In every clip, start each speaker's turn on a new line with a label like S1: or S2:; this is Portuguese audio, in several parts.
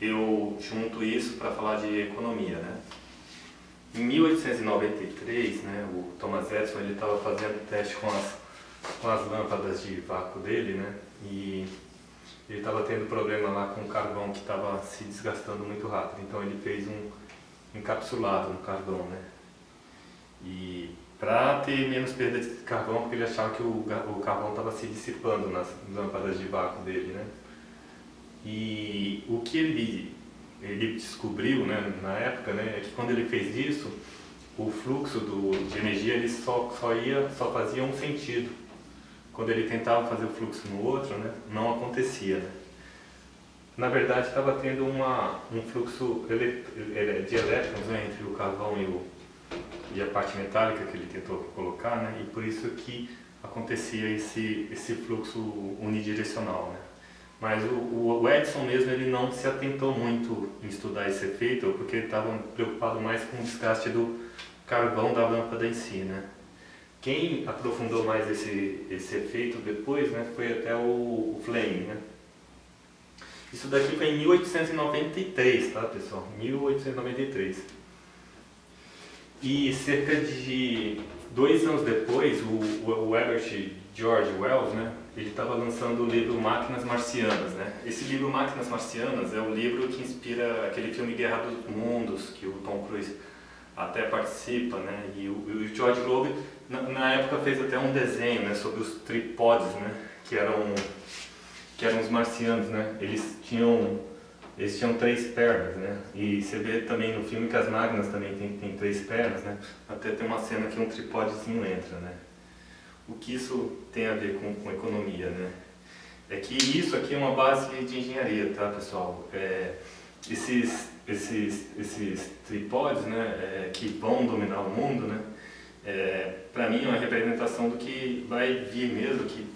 S1: eu junto isso para falar de economia, né? Em 1893, né, o Thomas Edison ele estava fazendo teste com as lâmpadas de vácuo dele, né? E ele estava tendo problema lá com o carvão que estava se desgastando muito rápido. Então ele fez um encapsulado no carvão, né? E para ter menos perda de carvão, porque ele achava que o carvão estava se dissipando nas lâmpadas de vácuo dele, né? E o que ele descobriu, né, na época, né, é que quando ele fez isso, o fluxo de energia ele só fazia um sentido. Quando ele tentava fazer o fluxo no outro, né, não acontecia, né? Na verdade, estava tendo um fluxo de elétrons, né, entre o carvão e a parte metálica que ele tentou colocar, né, e por isso que acontecia esse fluxo unidirecional, né? Mas o Edison mesmo ele não se atentou muito em estudar esse efeito, porque ele estava preocupado mais com o desgaste do carvão da lâmpada em si, né? Quem aprofundou mais esse efeito depois, né, foi até o Fleming, né? Isso daqui foi em 1893, tá, pessoal? 1893. E cerca de 2 anos depois, o Herbert George Wells, né, ele estava lançando o livro Máquinas Marcianas, né? Esse livro Máquinas Marcianas é o livro que inspira aquele filme Guerra dos Mundos, que o Tom Cruise até participa, né? E o George Loeb, na época, fez até um desenho, né, sobre os trípodes, né, que eram os marcianos, né? Eles tinham 3 pernas, né? E você vê também no filme que as máquinas também tem 3 pernas, né? Até tem uma cena que um tripódezinho entra, né? O que isso tem a ver com economia, né? É que isso aqui é uma base de engenharia, tá, pessoal? Esses tripódes, né, que vão dominar o mundo, né? Para mim é uma representação do que vai vir mesmo, que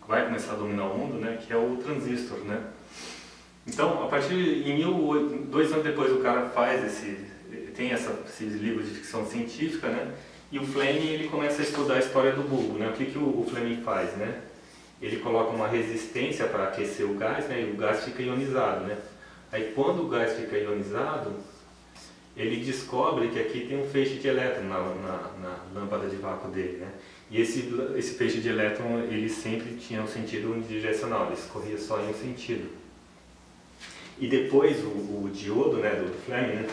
S1: vai começar a dominar o mundo, né? Que é o transistor, né? Então, a partir de 2 anos depois o cara tem esses livros de ficção científica, né? E o Fleming ele começa a estudar a história do bulbo, né? O que o Fleming faz, né? Ele coloca uma resistência para aquecer o gás, né? E o gás fica ionizado, né? Aí quando o gás fica ionizado, ele descobre que aqui tem um feixe de elétron na lâmpada de vácuo dele, né? E esse feixe de elétron ele sempre tinha um sentido unidirecional, ele escorria só em um sentido. E depois o diodo, né, do Fleming, né,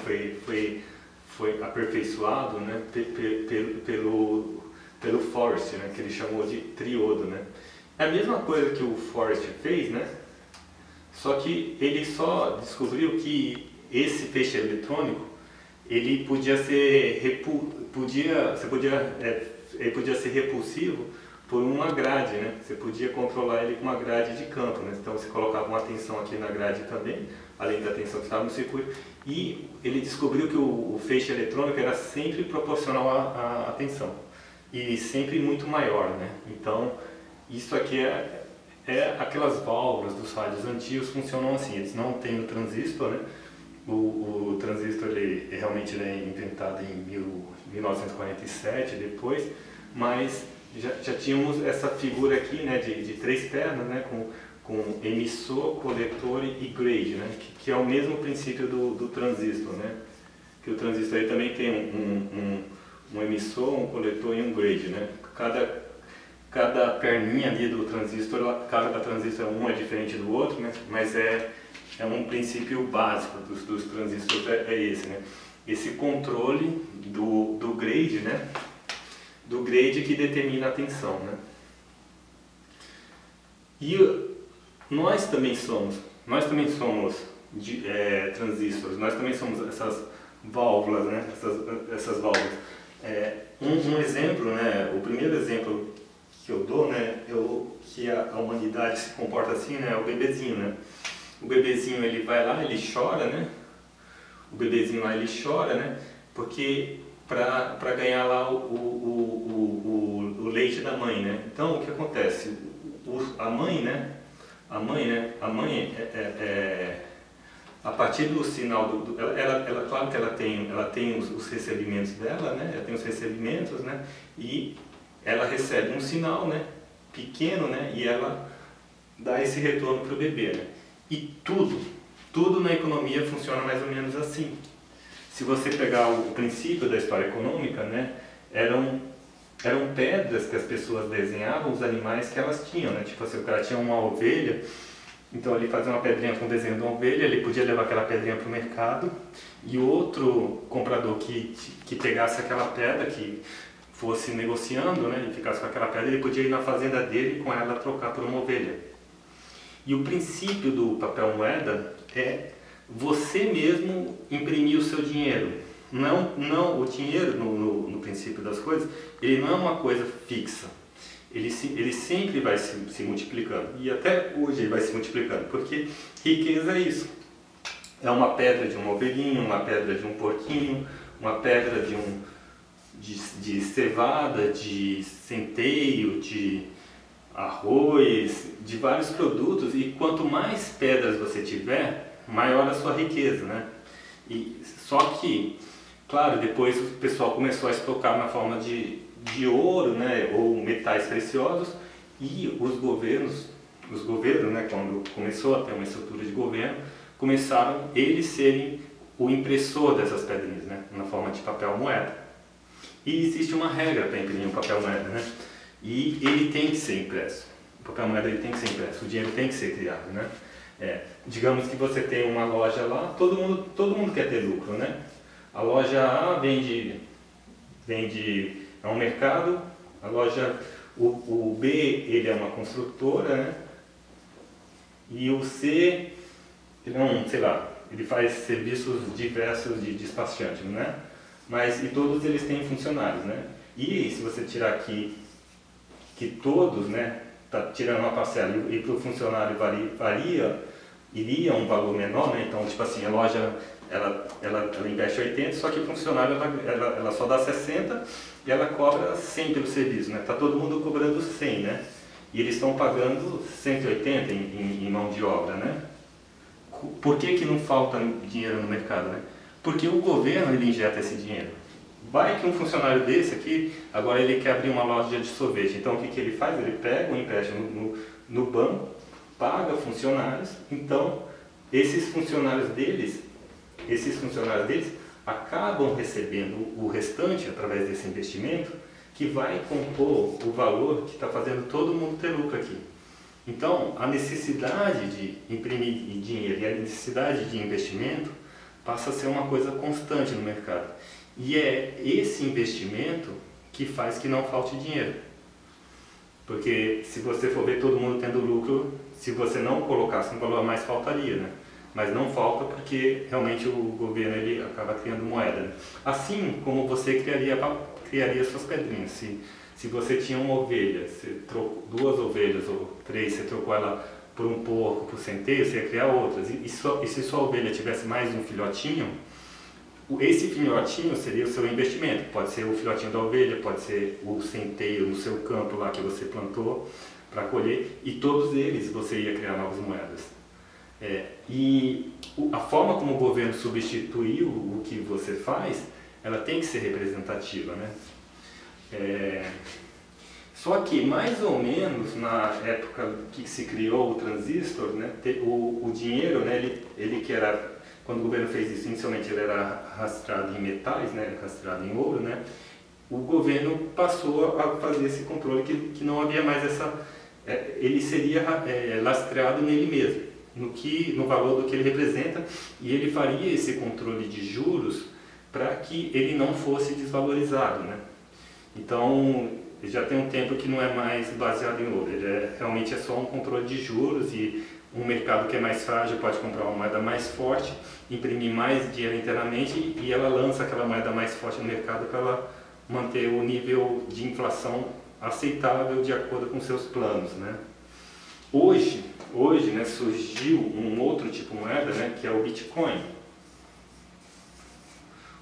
S1: foi aperfeiçoado, né, pelo Forrest, né, que ele chamou de triodo, né. É a mesma coisa que o Forrest fez, né, só que ele só descobriu que esse feixe eletrônico ele podia ser repulsivo por uma grade, né? Você podia controlar ele com uma grade de campo, né? Então você colocava uma tensão aqui na grade também, além da tensão que estava no circuito, e ele descobriu que o feixe eletrônico era sempre proporcional à tensão e sempre muito maior, né? Então isso aqui aquelas válvulas dos rádios antigos funcionam assim, eles não têm o transistor, né? O transistor ele realmente é inventado em 1947 depois, mas já tínhamos essa figura aqui, né, de 3 pernas, né, com emissor, coletor e grade, né, que é o mesmo princípio do transistor, né, que o transistor aí também tem um emissor, um coletor e um grade, né. Cada perninha ali do transistor, cada transistor um é diferente do outro, né, mas é um princípio básico dos transistores, é esse, né, esse controle do grade, né, do grade que determina a tensão, né? E nós também somos transistores, nós também somos essas válvulas, né? Essas válvulas. Um exemplo, né? O primeiro exemplo que eu dou, né? Que a humanidade se comporta assim, né? É o bebezinho, né? O bebezinho ele vai lá, ele chora, né? O bebezinho lá ele chora, né? Porque para ganhar lá o leite da mãe, né? Então o que acontece? A mãe, a partir do sinal claro que ela tem os recebimentos dela, né? Ela tem os recebimentos, né? E ela recebe um sinal, né? Pequeno, né? E ela dá esse retorno para o bebê, né? E tudo Tudo na economia funciona mais ou menos assim. Se você pegar o princípio da história econômica, né, eram pedras que as pessoas desenhavam os animais que elas tinham, né? Tipo assim, o cara tinha uma ovelha, então ele fazia uma pedrinha com o desenho de uma ovelha, ele podia levar aquela pedrinha para o mercado e outro comprador que pegasse aquela pedra, que fosse negociando, né, e ficasse com aquela pedra, ele podia ir na fazenda dele e com ela trocar por uma ovelha. E o princípio do papel moeda é você mesmo imprimir o seu dinheiro. Não, o dinheiro, no princípio das coisas, ele não é uma coisa fixa. Ele sempre vai se multiplicando. E até hoje ele vai se multiplicando, porque riqueza é isso. É uma pedra de uma ovelhinha, uma pedra de um porquinho, uma pedra de cevada, de centeio, de arroz, de vários produtos. E quanto mais pedras você tiver, maior a sua riqueza, né? Só que, claro, depois o pessoal começou a estocar na forma de ouro, né, ou metais preciosos, e os governos, né, quando começou a ter uma estrutura de governo, começaram eles serem o impressor dessas pedrinhas, né, na forma de papel moeda. E existe uma regra para imprimir um papel moeda, né, e ele tem que ser impresso. O papel moeda ele tem que ser impresso, o dinheiro tem que ser criado, né. Digamos que você tem uma loja lá, todo mundo quer ter lucro, né. A loja A vende é um mercado, a loja, o B ele é uma construtora, né? E o C ele é um, sei lá, ele faz serviços diversos de despachante, né? E todos eles têm funcionários, né? E se você tirar aqui que todos, né, tá tirando uma parcela e para o funcionário iria um valor menor, né? Então, tipo assim, a loja ela investe 80, só que o funcionário ela só dá 60 e ela cobra 100 pelo serviço, né? Tá todo mundo cobrando 100, né? E eles estão pagando 180 em mão de obra, né? Por que não falta dinheiro no mercado, né? Porque o governo ele injeta esse dinheiro. Vai que um funcionário desse aqui, agora ele quer abrir uma loja de sorvete, então o que ele faz? Ele pega um empréstimo no banco, paga funcionários, então esses funcionários deles acabam recebendo o restante através desse investimento que vai compor o valor que está fazendo todo mundo ter lucro aqui. Então, a necessidade de imprimir dinheiro e a necessidade de investimento passa a ser uma coisa constante no mercado. E é esse investimento que faz que não falte dinheiro. Porque se você for ver todo mundo tendo lucro, se você não colocasse um valor a mais, faltaria, né? Mas não falta porque realmente o governo ele acaba criando moeda, né? Assim como você criaria suas pedrinhas. Se você tinha uma ovelha, você trocou 2 ovelhas ou 3, você trocou ela por um porco, por centeio, você ia criar outras. E se sua ovelha tivesse mais um filhotinho, esse filhotinho seria o seu investimento. Pode ser o filhotinho da ovelha, pode ser o centeio no seu campo lá que você plantou para colher, e todos eles você ia criar novas moedas. E a forma como o governo substituiu o que você faz, ela tem que ser representativa, né? Só que mais ou menos na época que se criou o transistor, né, o dinheiro, né, ele que era, quando o governo fez isso, inicialmente ele era rastreado em metais, né, rastreado em ouro, né, o governo passou a fazer esse controle que não havia mais ele seria lastreado nele mesmo, no valor do que ele representa, e ele faria esse controle de juros para que ele não fosse desvalorizado, né. Então, já tem um tempo que não é mais baseado em ouro, ele realmente é só um controle de juros, e um mercado que é mais frágil pode comprar uma moeda mais forte, imprimir mais dinheiro internamente e ela lança aquela moeda mais forte no mercado para ela manter o nível de inflação aceitável de acordo com seus planos, né? Hoje, né, surgiu um outro tipo de moeda, né, que é o Bitcoin.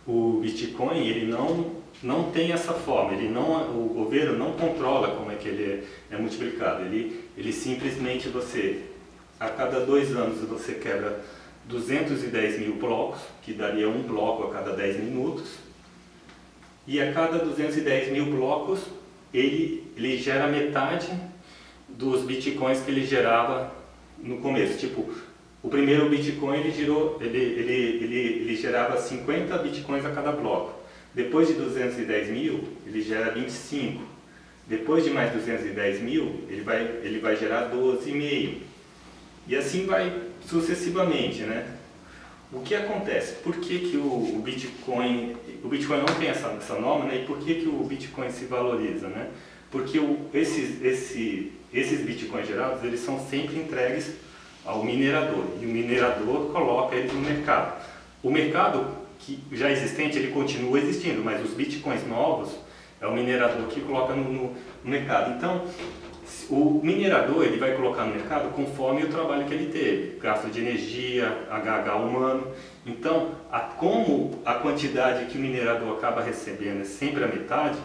S1: O Bitcoin ele não tem essa forma, o governo não controla como é que ele é multiplicado. Ele simplesmente a cada 2 anos você quebra 210 mil blocos, que daria um bloco a cada 10 minutos, e a cada 210 mil blocos ele gera metade dos bitcoins que ele gerava no começo. Tipo, o primeiro Bitcoin ele gerava 50 Bitcoins a cada bloco. Depois de 210 mil, ele gera 25. Depois de mais 210 mil, ele vai gerar 12,5. E assim vai sucessivamente, né? O que acontece? Por que o Bitcoin não tem essa norma, né? E por que o Bitcoin se valoriza, né? Porque esses Bitcoins gerados, eles são sempre entregues ao minerador, e o minerador coloca eles no mercado. O mercado que já existente, ele continua existindo, mas os Bitcoins novos é o minerador que coloca no mercado. Então, o minerador ele vai colocar no mercado conforme o trabalho que ele teve, gasto de energia, HH humano. Então, como a quantidade que o minerador acaba recebendo é sempre a metade,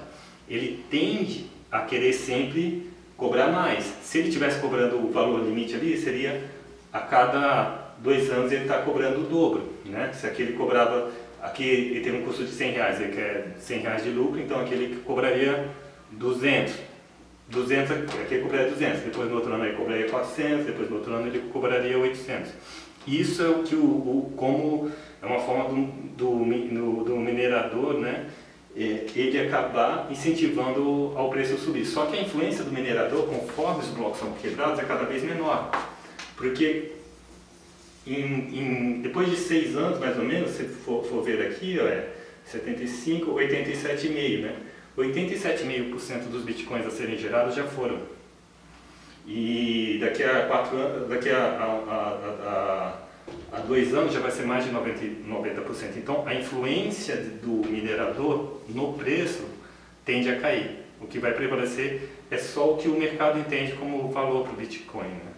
S1: ele tende a querer sempre cobrar mais. Se ele estivesse cobrando o valor limite ali, seria a cada 2 anos ele está cobrando o dobro, né? Se aquele cobrava, aqui ele tem um custo de R$100, ele quer R$100 de lucro, então aquele cobraria 200, aquele cobraria 200, depois no outro ano ele cobraria 400, depois no outro ano ele cobraria 800. Isso é o que como é uma forma do minerador, né? Ele acabar incentivando ao preço subir. Só que a influência do minerador, conforme os blocos são quebrados, é cada vez menor. Porque depois de 6 anos, mais ou menos, se for ver aqui, ó, 75, 87,5, né? 87,5% dos bitcoins a serem gerados já foram. E daqui a 4 anos, daqui a 2 anos já vai ser mais de 90%. Então a influência do minerador no preço tende a cair. O que vai prevalecer é só o que o mercado entende como valor para o Bitcoin, né?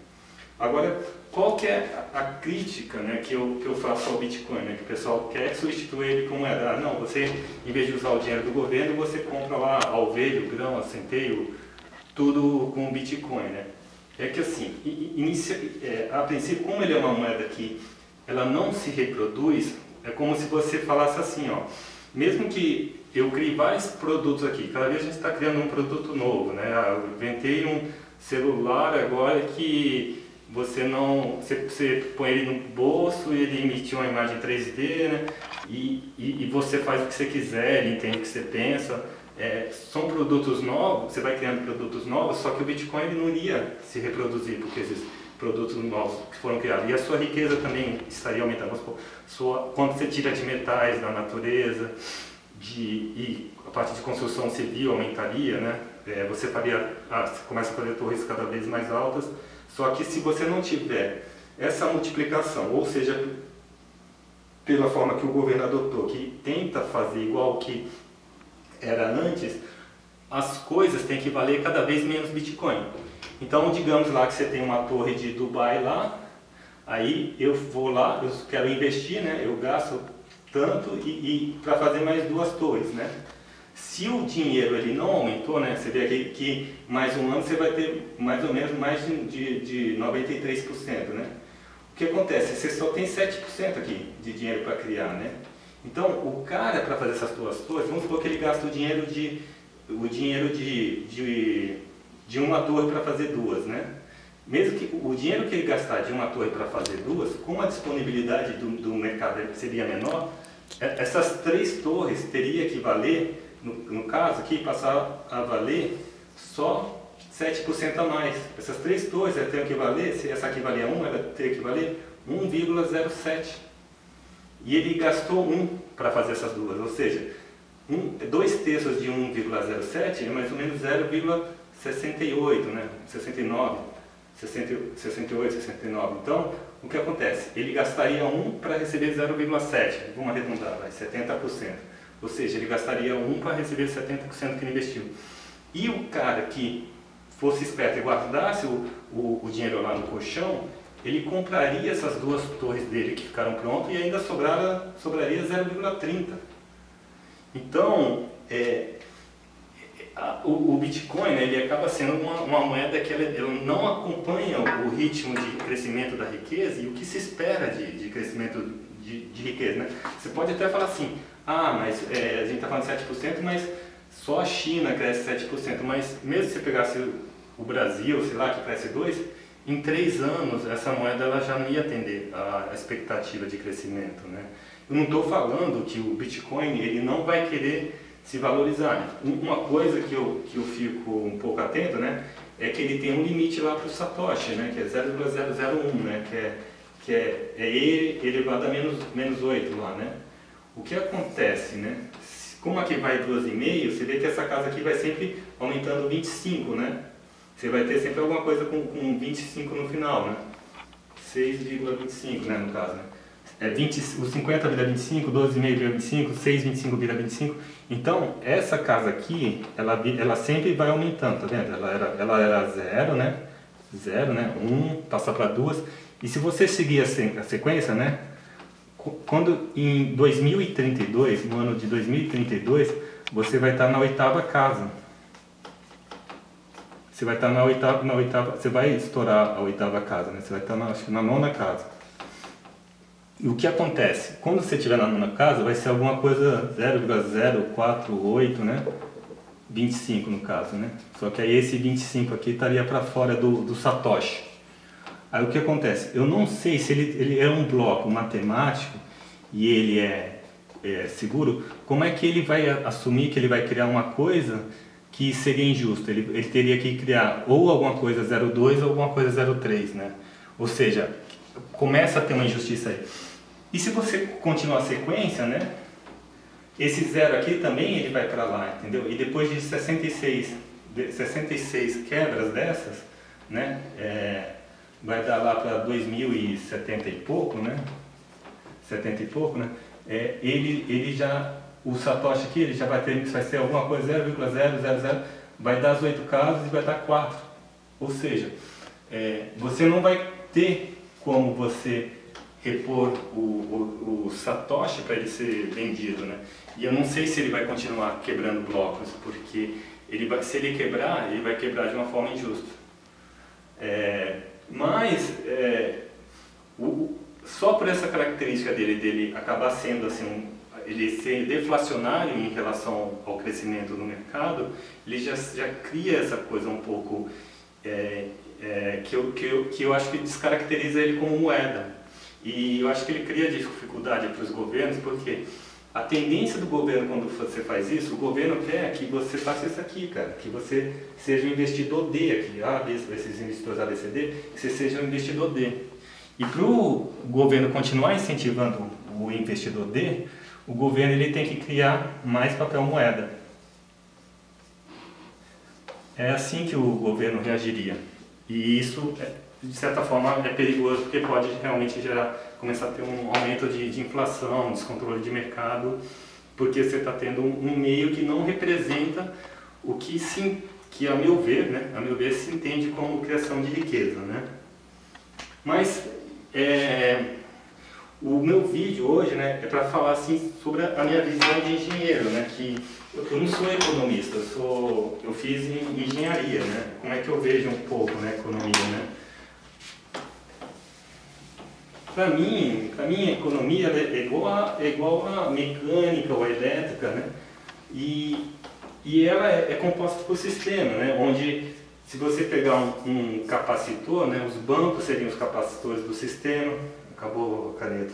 S1: Agora, qual que é a crítica, né, que eu faço ao Bitcoin, né, que o pessoal quer substituir ele com moeda? Ah, não, você, em vez de usar o dinheiro do governo, você compra lá alvejo, grão, centeio, tudo com Bitcoin, né? É que assim, a princípio, como ele é uma moeda que ela não se reproduz, é como se você falasse assim, ó, mesmo que eu crie vários produtos aqui, cada vez a gente está criando um produto novo, né? Eu inventei um celular agora que você põe ele no bolso e ele emite uma imagem 3D, né? E você faz o que você quiser, ele entende o que você pensa. São produtos novos, você vai criando produtos novos, só que o Bitcoin ele não iria se reproduzir, porque esses produtos novos que foram criados. E a sua riqueza também estaria aumentando. Quando você tira de metais da natureza, e a parte de construção civil aumentaria, né? Você começa a fazer torres cada vez mais altas. Só que se você não tiver essa multiplicação, ou seja, pela forma que o governo adotou, que tenta fazer igual que era antes, as coisas têm que valer cada vez menos Bitcoin. Então, digamos lá que você tem uma torre de Dubai lá, aí eu vou lá, eu quero investir, né? Eu gasto tanto para fazer mais 2 torres, né? Se o dinheiro ele não aumentou, né? Você vê aqui que mais um ano você vai ter mais ou menos mais de 93%, né? O que acontece? Você só tem 7% aqui de dinheiro para criar, né? Então, o cara, para fazer essas 2 torres, vamos supor que ele gasta o dinheiro de uma torre para fazer 2, né? Mesmo que o dinheiro que ele gastar de uma torre para fazer 2, como a disponibilidade do mercado seria menor, essas 3 torres teria que valer, no caso aqui, passar a valer só 7% a mais. Essas 3 torres teriam que valer, se essa aqui valia 1, ela teria que valer 1,07. E ele gastou 1 para fazer essas 2, ou seja, 2/3 de 1,07 é mais ou menos 0,68, né? 69, 68, 69. Então, o que acontece? Ele gastaria 1 para receber 0,7, vamos arredondar, 70%. Ou seja, ele gastaria 1 para receber 70% que ele investiu. E o cara que fosse esperto e guardasse o dinheiro lá no colchão, ele compraria essas 2 torres dele que ficaram prontas e ainda sobraria 0,30. Então, o Bitcoin, né, ele acaba sendo uma moeda que ela não acompanha o ritmo de crescimento da riqueza e o que se espera de crescimento de riqueza, né? Você pode até falar assim, mas a gente está falando de 7%, mas só a China cresce 7%, mas mesmo se você pegasse o Brasil, sei lá, que cresce 2%, em 3 anos essa moeda ela já não ia atender a expectativa de crescimento, né? Eu não estou falando que o Bitcoin ele não vai querer se valorizar, né? Uma coisa que eu fico um pouco atento, né, é que ele tem um limite lá para o Satoshi, né, que é 0,001, né, que é E elevado a menos 8 lá, né? O que acontece, né? Como aqui vai 2,5, você vê que essa casa aqui vai sempre aumentando 25, né? Você vai ter sempre alguma coisa com 25 no final, né? 6,25, né, no caso, né? O 50 vira 25, 12,5 vira 25, 6,25 vira 25. Então, essa casa aqui, ela sempre vai aumentando, tá vendo? Ela era 0, né? 0, né? 1, passa para 2. E se você seguir a sequência, né? Quando em 2032, no ano de 2032, você vai estar na 8ª casa. Você vai estar na oitava, você vai estourar a 8ª casa, né? Você vai estar acho que na 9ª casa. E o que acontece? Quando você estiver na 9ª casa, vai ser alguma coisa 0,048, né? 25 no caso, né? Só que aí esse 25 aqui estaria para fora do Satoshi. Aí o que acontece? Eu não sei se ele é um bloco matemático e ele é seguro, como é que ele vai assumir que ele vai criar uma coisa que seria injusto? Ele teria que criar ou alguma coisa 0,2 ou alguma coisa 0,3, né? Ou seja, começa a ter uma injustiça aí. E se você continuar a sequência, né? Esse 0 aqui também ele vai para lá, entendeu? E depois de 66 quebras dessas, né? Vai dar lá para 2070 e pouco, né? 70 e pouco, né? Ele já, o Satoshi aqui, ele já vai ser alguma coisa 0,000, vai dar as 8 casas e vai dar 4. Ou seja, você não vai ter como você repor o Satoshi para ele ser vendido, né? E eu não sei se ele vai continuar quebrando blocos, porque se ele quebrar, ele vai quebrar de uma forma injusta. Só por essa característica dele acabar sendo assim, ele ser deflacionário em relação ao crescimento do mercado, ele já cria essa coisa um pouco que eu acho que descaracteriza ele como moeda. E eu acho que ele cria dificuldade para os governos, porque a tendência do governo quando você faz isso, o governo quer que você faça isso aqui, cara, que você seja um investidor D aqui, esses investidores A, B, C, D, que você seja um investidor D. E para o governo continuar incentivando o investidor D, o governo ele tem que criar mais papel moeda. É assim que o governo reagiria. E isso, de certa forma, é perigoso, porque pode realmente começar a ter um aumento de inflação, descontrole de mercado, porque você está tendo um meio que não representa o que a meu ver, se entende como criação de riqueza, né? Mas o meu vídeo hoje, né, é para falar assim sobre a minha visão de engenheiro, né? Que eu não sou economista, eu fiz engenharia, né? Como é que eu vejo um pouco, né, economia, né? Para mim a economia é igual a mecânica ou a elétrica, né? E ela é composta por sistema, né? Onde se você pegar um capacitor, né, os bancos seriam os capacitores do sistema. Acabou a caneta.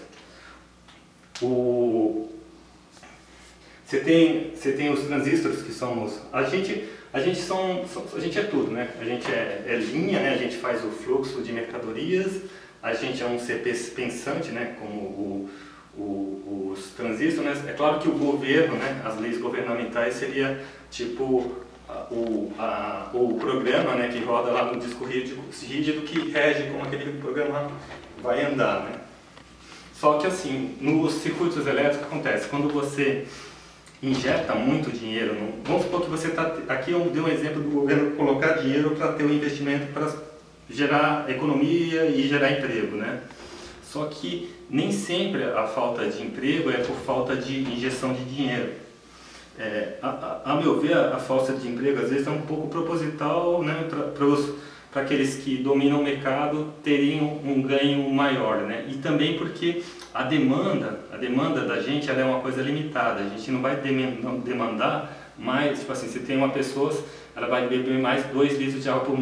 S1: Você tem os transistores que são a gente é tudo, né? A gente é linha, né? A gente faz o fluxo de mercadorias. A gente é um ser pensante, né? Como os transistores, né? É claro que o governo, né? As leis governamentais seria tipo o programa, né? Que roda lá no disco rígido que rege como aquele programa vai andar, né? Só que assim, nos circuitos elétricos acontece, quando você injeta muito dinheiro, vamos supor que você está, aqui eu dei um exemplo do governo colocar dinheiro para ter um investimento para gerar economia e gerar emprego, né? Só que nem sempre a falta de emprego é por falta de injeção de dinheiro. A meu ver, a falta de emprego às vezes é um pouco proposital, né, para aqueles que dominam o mercado terem um ganho maior, né? E também porque a demanda da gente ela é uma coisa limitada. A gente não vai demandar mais, tipo assim, se tem uma pessoa, ela vai beber mais 2 litros de água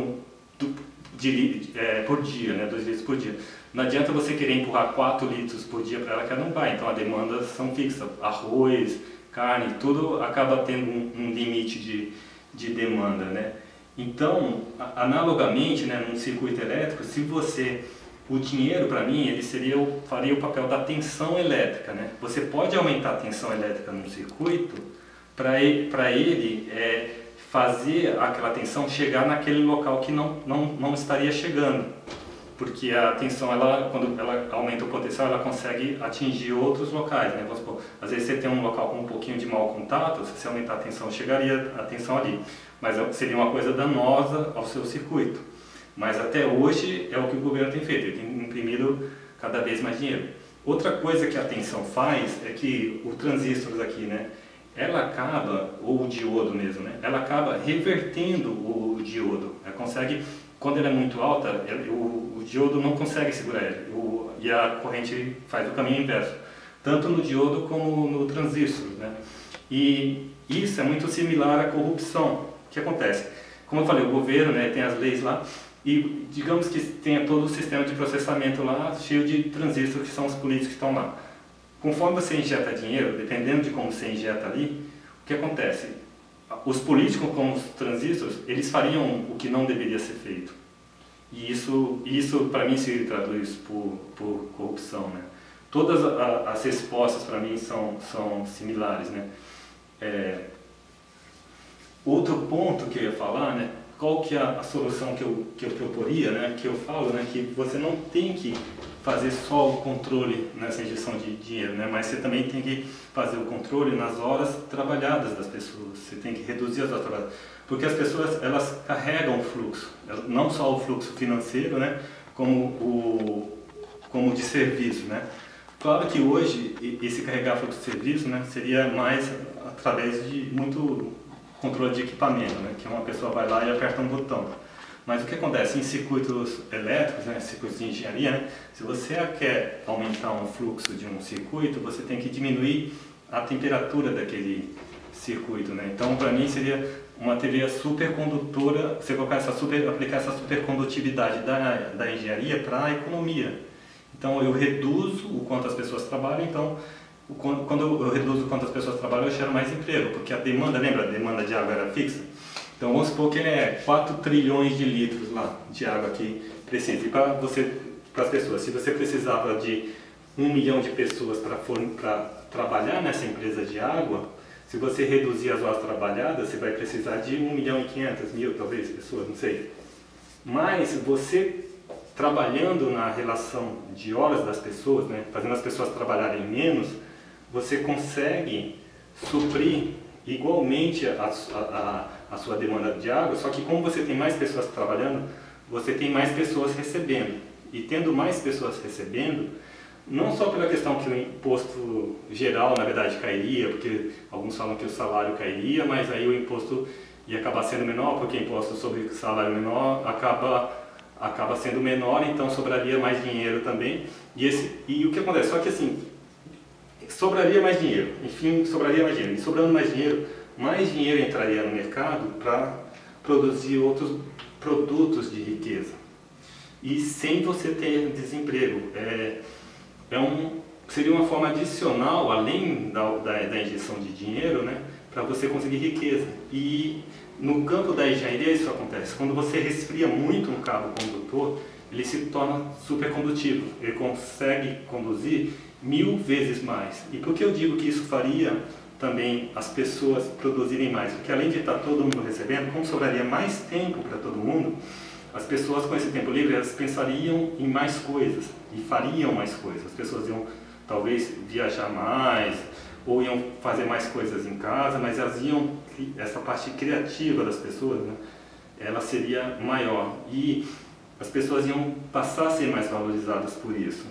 S1: por dia, né? 2 litros por dia. Não adianta você querer empurrar 4 litros por dia para ela, que ela não vai. Então, as demandas são fixas. Arroz, carne, tudo acaba tendo um limite de demanda, né? Então, analogamente, né, num circuito elétrico, o dinheiro, para mim, ele faria o papel da tensão elétrica, né? Você pode aumentar a tensão elétrica num circuito para ele fazer aquela tensão chegar naquele local que não estaria chegando. Porque a tensão, quando ela aumenta o potencial, ela consegue atingir outros locais, né? Vamos supor, às vezes você tem um local com um pouquinho de mau contato, se você aumentar a tensão, chegaria a tensão ali. Mas seria uma coisa danosa ao seu circuito. Mas até hoje é o que o governo tem feito, ele tem imprimido cada vez mais dinheiro. Outra coisa que a tensão faz é que o transistor aqui, né, ela acaba, ou o diodo mesmo, né, ela acaba revertendo o diodo. Ela consegue, quando ela é muito alta, o diodo não consegue segurar ele, e a corrente faz o caminho inverso, tanto no diodo como no transistor, né. E isso é muito similar à corrupção. O que acontece? Como eu falei, o governo, né, tem as leis lá, e digamos que tenha todo o sistema de processamento lá cheio de transistores, que são os políticos que estão lá. Conforme você injeta dinheiro, dependendo de como você injeta ali, o que acontece? Os políticos com os transistores, eles fariam o que não deveria ser feito. E isso para mim se traduz por corrupção, né? Todas as respostas para mim são similares, né? Outro ponto que eu ia falar, né? Qual que é a solução que eu proporia, né? Que eu falo, né? Que você não tem que fazer só o controle nessa injeção de dinheiro, né? Mas você também tem que fazer o controle nas horas trabalhadas das pessoas. Você tem que reduzir as horas trabalhadas, porque as pessoas, elas carregam o fluxo, não só o fluxo financeiro, né? Como o de serviço, né? Claro que hoje esse carregar fluxo de serviço, né? Seria mais através de muito controle de equipamento, né? Que uma pessoa vai lá e aperta um botão. Mas o que acontece em circuitos elétricos, né? Circuitos de engenharia, né? Se você quer aumentar um fluxo de um circuito, você tem que diminuir a temperatura daquele circuito, né? Então, para mim, seria uma teoria supercondutora, você aplicar essa supercondutividade da engenharia para a economia. Então, eu reduzo o quanto as pessoas trabalham, então quando eu reduzo o quanto as pessoas trabalham, eu gero mais emprego, porque a demanda, lembra? A demanda de água era fixa. Então vamos supor que 4 trilhões de litros lá de água que precisa. E para as pessoas, se você precisava de 1 milhão de pessoas para trabalhar nessa empresa de água, se você reduzir as horas trabalhadas, você vai precisar de 1.500.000, talvez, pessoas, não sei. Mas você trabalhando na relação de horas das pessoas, né, fazendo as pessoas trabalharem menos, você consegue suprir igualmente a sua demanda de água, só que como você tem mais pessoas trabalhando, você tem mais pessoas recebendo. E tendo mais pessoas recebendo, não só pela questão que o imposto geral, na verdade, cairia, porque alguns falam que o salário cairia, mas aí o imposto ia acabar sendo menor, porque o imposto sobre salário menor acaba sendo menor, então sobraria mais dinheiro também. E o que acontece? Só que assim, sobraria mais dinheiro, enfim, sobraria mais dinheiro. E sobrando mais dinheiro entraria no mercado para produzir outros produtos de riqueza. E sem você ter desemprego. Seria uma forma adicional, além da injeção de dinheiro, né, para você conseguir riqueza. E no campo da engenharia isso acontece. Quando você resfria muito um cabo condutor, ele se torna supercondutivo. Ele consegue conduzir 1000 vezes mais. E por que eu digo que isso faria também as pessoas produzirem mais? Porque além de estar todo mundo recebendo, como sobraria mais tempo para todo mundo, as pessoas com esse tempo livre, elas pensariam em mais coisas e fariam mais coisas. As pessoas iam talvez viajar mais, ou iam fazer mais coisas em casa, mas essa parte criativa das pessoas, né, ela seria maior. E as pessoas iam passar a ser mais valorizadas por isso.